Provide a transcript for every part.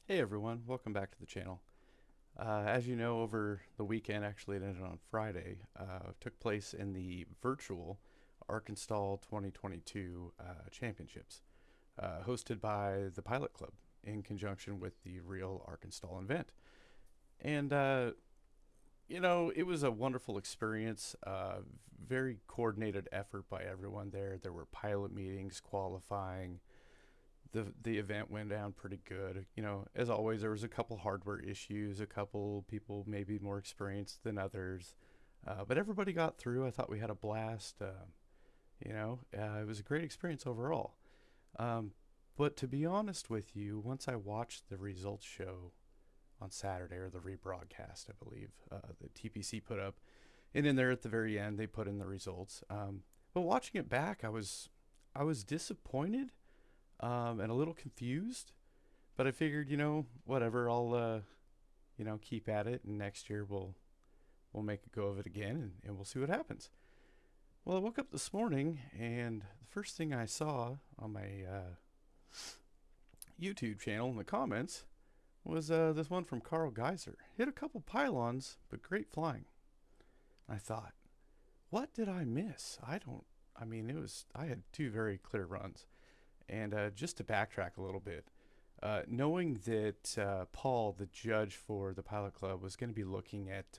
Hey everyone, welcome back to the channel. As you know, over the weekend, actually it ended on Friday, took place in the virtual ArkanSTOLEN 2022 championships, hosted by the Pilot Club in conjunction with the real ArkanSTOLEN event. And, it was a wonderful experience, very coordinated effort by everyone there. There were pilot meetings, qualifying, the event went down pretty good. As always, there was a couple hardware issues, a couple people maybe more experienced than others, but everybody got through. I thought we had a blast. It was a great experience overall. Um, but to be honest with you, once I watched the results show on Saturday, or the rebroadcast, I believe, the TPC put up, and in there at the very end they put in the results. But watching it back, I was disappointed and a little confused. But I figured, whatever, I'll keep at it, and next year we'll make a go of it again, and we'll see what happens. Well, I woke up this morning, and the first thing I saw on my YouTube channel in the comments was this one from Carl Geyser. Hit a couple pylons, but great flying. I thought, what did I miss? I mean, I had two very clear runs. And just to backtrack a little bit, knowing that Paul, the judge for the Pilot Club, was going to be looking at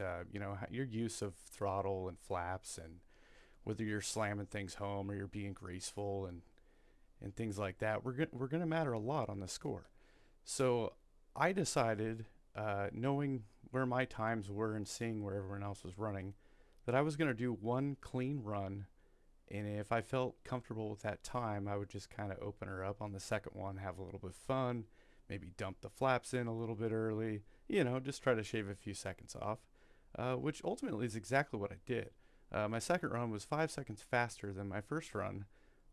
your use of throttle and flaps, and whether you're slamming things home or you're being graceful and things like that, we're gonna matter a lot on the score. So I decided, knowing where my times were and seeing where everyone else was running, that I was going to do one clean run, and if I felt comfortable with that time, I would just kind of open her up on the second one, have a little bit of fun, maybe dump the flaps in a little bit early, just try to shave a few seconds off, which ultimately is exactly what I did. My second run was 5 seconds faster than my first run,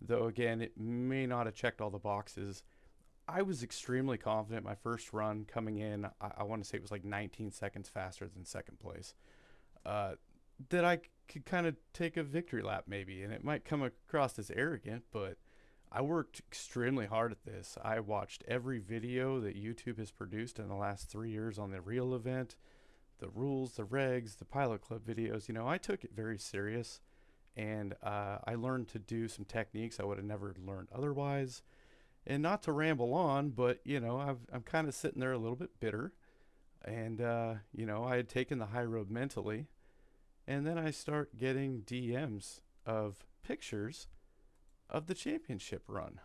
though again, it may not have checked all the boxes. I was extremely confident my first run coming in. I want to say it was like 19 seconds faster than second place. Uh, that I could kind of take a victory lap maybe, and it might come across as arrogant, but I worked extremely hard at this. I watched every video that YouTube has produced in the last 3 years on the real event, the rules, the regs, the Pilot Club videos. I took it very serious, and I learned to do some techniques I would have never learned otherwise. And not to ramble on, but I'm kind of sitting there a little bit bitter, and I had taken the high road mentally, and then I start getting DMs of pictures of the championship run.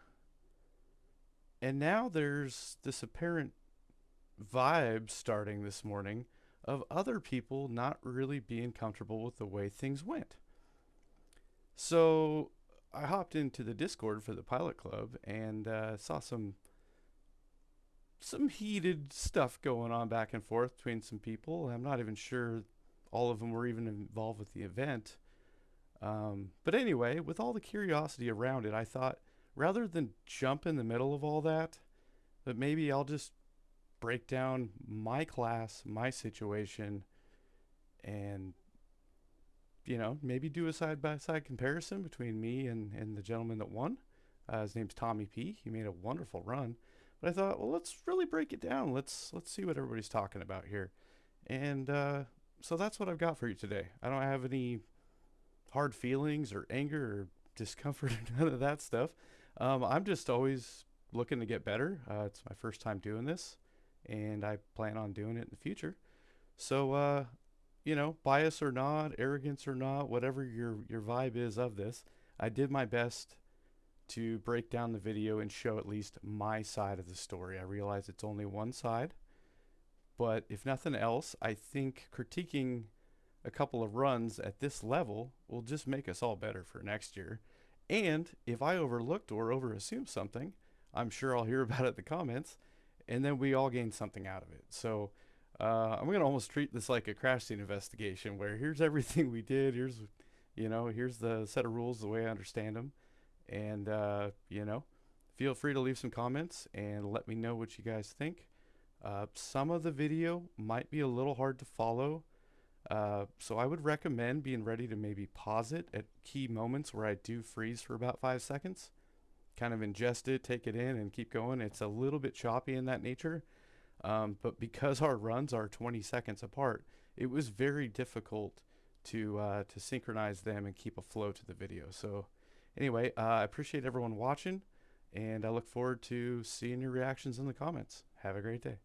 And now there's this apparent vibe starting this morning of other people not really being comfortable with the way things went. So I hopped into the Discord for the Pilot Club and saw some heated stuff going on back and forth between some people. I'm not even sure all of them were even involved with the event. But anyway, with all the curiosity around it, I thought rather than jump in the middle of all that, that maybe I'll just break down my class, my situation, and maybe do a side-by-side comparison between me and the gentleman that won. His name's Tommy P. He made a wonderful run. But I thought, well, let's really break it down. Let's see what everybody's talking about here. And so that's what I've got for you today. I don't have any hard feelings or anger or discomfort or none of that stuff. I'm just always looking to get better. It's my first time doing this, and I plan on doing it in the future. So, bias or not, arrogance or not, whatever your vibe is of this, I did my best to break down the video and show at least my side of the story. I realize it's only one side, but if nothing else, I think critiquing a couple of runs at this level will just make us all better for next year. And if I overlooked or overassumed something, I'm sure I'll hear about it in the comments, and then we all gain something out of it. So I'm gonna almost treat this like a crash scene investigation, where here's everything we did. Here's the set of rules the way I understand them, and feel free to leave some comments and let me know what you guys think. Some of the video might be a little hard to follow, so I would recommend being ready to maybe pause it at key moments where I do freeze for about 5 seconds, kind of ingest it, take it in, and keep going. It's a little bit choppy in that nature. But because our runs are 20 seconds apart, it was very difficult to synchronize them and keep a flow to the video. So anyway, I appreciate everyone watching, and I look forward to seeing your reactions in the comments. Have a great day.